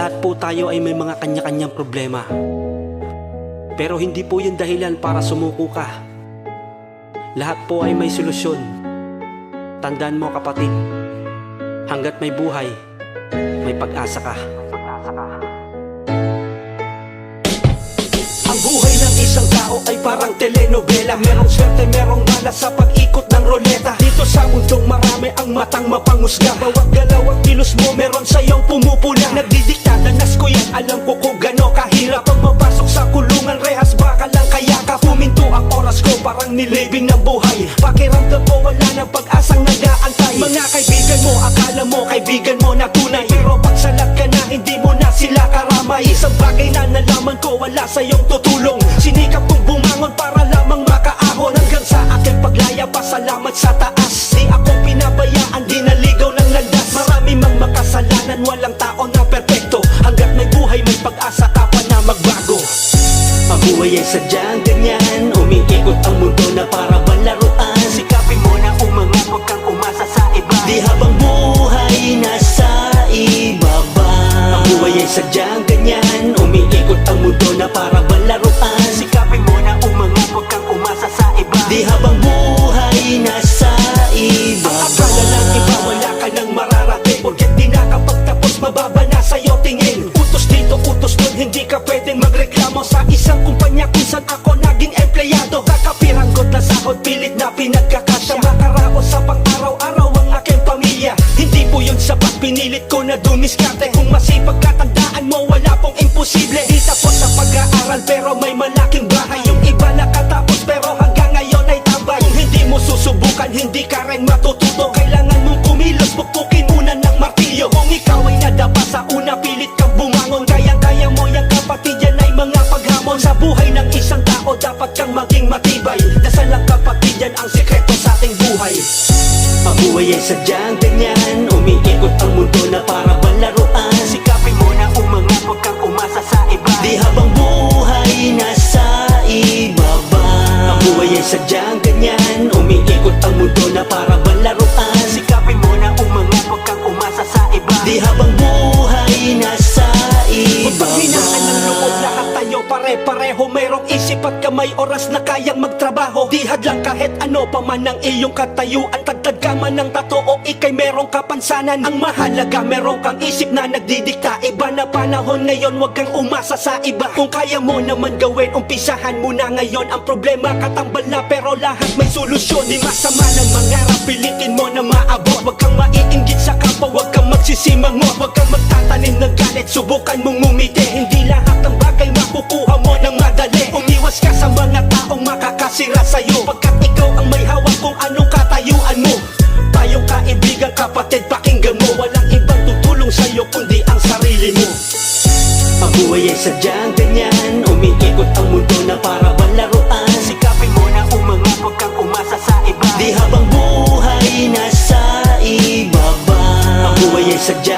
Lahat po tayo ay may mga kanya-kanyang problema. Pero hindi po yun dahilan para sumuko ka. Lahat po ay may solusyon. Tandaan mo kapatid, hanggat may buhay, may pag-asa ka. Ang buhay ng isang tao ay parang telenovela. Merong swerte, merong malas sa pag-ikot ng roleta. Dito sa mundong marami ang matang mapangusga. Bawat galaw at kilos mo meron sa'yong pumupula. Nagdidikta, danas ko yan, alam ko kung gano kahirap. Pag mapasok sa kulungan, rehas baka lang kaya ka. Huminto ang oras ko, parang nilibing ng buhay. Pakiramdam ko wala ng pag-asang nag-aantay. Mga kaibigan mo, akala mo kaibigan mo na tunay. Pero pag salat ka na, hindi mo na sila karamay. Isang bagay na nalaman ko, wala sa'yong tutulong. Sinikap kong bumangon para lamang makaahon. Hanggang sa aking paglaya, pasalamat sa taas. Di ako pinabayaan, di naligaw ng landas. Marami mang makasalanan, walang tao na perpekto. Hanggat may buhay, may pag-asa ka pa na magbago. Ang buhay ay sadyang ganyan, umiikot ang mundo na para balaruan. Sikapin mo na umangat, huwag kang umasa sa iba. Di habang buhay nasa ibaba. Ang buhay ay sadyang ganyan, umiikot ang mundo na para balaruan. Sikapin mo na umangat, huwag kang umasa sa iba. Di habang buhay nasa ibaba. Akala lang iba, wala ka nang mararating. Porket di nakapagtapos, mababa na sa'yo tingin. Utos dito, utos dun, hindi ka pwedeng magreklamo sa isang kumpanya kung saan ako naging empleyado. Kakapiranggot na sahod, pilit na pinagkakasya. Makaraos sa pang-araw-araw ang aking pamilya. Hindi po yun sapat, pinilit ko na dumiskarte. Kung masipag katandaan mo, wala pong imposible. Di tapos sa pag-aaral pero may malaking bahay. Yung iba nakatapos pero hanggang ngayon ay tambay. Kung hindi mo susubukan, hindi ka rin matututo. Kailangan mong kumilos, bukbukin muna ng martilyo. Kung ikaw ay nadapa sa una, pilit kang bumangon. Kayang-kaya mo yung kapatid, yan ay mga paghamon. Sa buhay ng isang tao, dapat kang maging matibay. Dasal lang kapatid, yan ang sekreto sa ating buhay. Ang buhay ay sadyang ganyan, umiikot ang mundo na para balaruan. Sikapin mo na umangat, huwag kang umasa sa iba. Di habang buhay nasa ibaba. Ang buhay ay sadyang ganyan, umiikot ang mundo na para balaruan. Sikapin mo na umangat, huwag kang umasa sa iba. Di habang buhay nasa Huwag ibaba. panghinaan ng loob, lahat tayo pare-pareho. Mayroong isip at kamay, oras na kayang magtrabaho. Di hadlang kahit ano pa man ang iyong katayuan. Tagtad ka man ng tato o ikay merong kapansanan. Ang mahalaga meron kang isip na nagdidikta. Iba na panahon ngayon, huwag kang umasa sa iba. Kung kaya mo naman gawin, umpisahan mo na ngayon. Ang problema katambal na pero lahat may solusyon. Di masama ng mangarap, pilitin mo na maabot. Huwag kang maiinggit sa kapwa, huwag kang magsisimangot. Huwag kang magtatanim ng galit, subukan mong ngumiti. Hindi lahat ng bagay makukuha mo ng madali. Umiwas ka sa mga taong makakasira sa'yo, pagkat ikaw ang may hawak kung anong katayuan mo. Tayong kaibigan, kapatid, pakinggan mo. Walang ibang tutulong sa'yo kundi ang sarili mo. Ang buhay ay sadyang ganyan, umiikot ang mundo na para balaruan. Sikapin mo na umangat, huwag kang umasa sa iba. Di habang buhay nasa ibaba. Ang buhay ay sadyang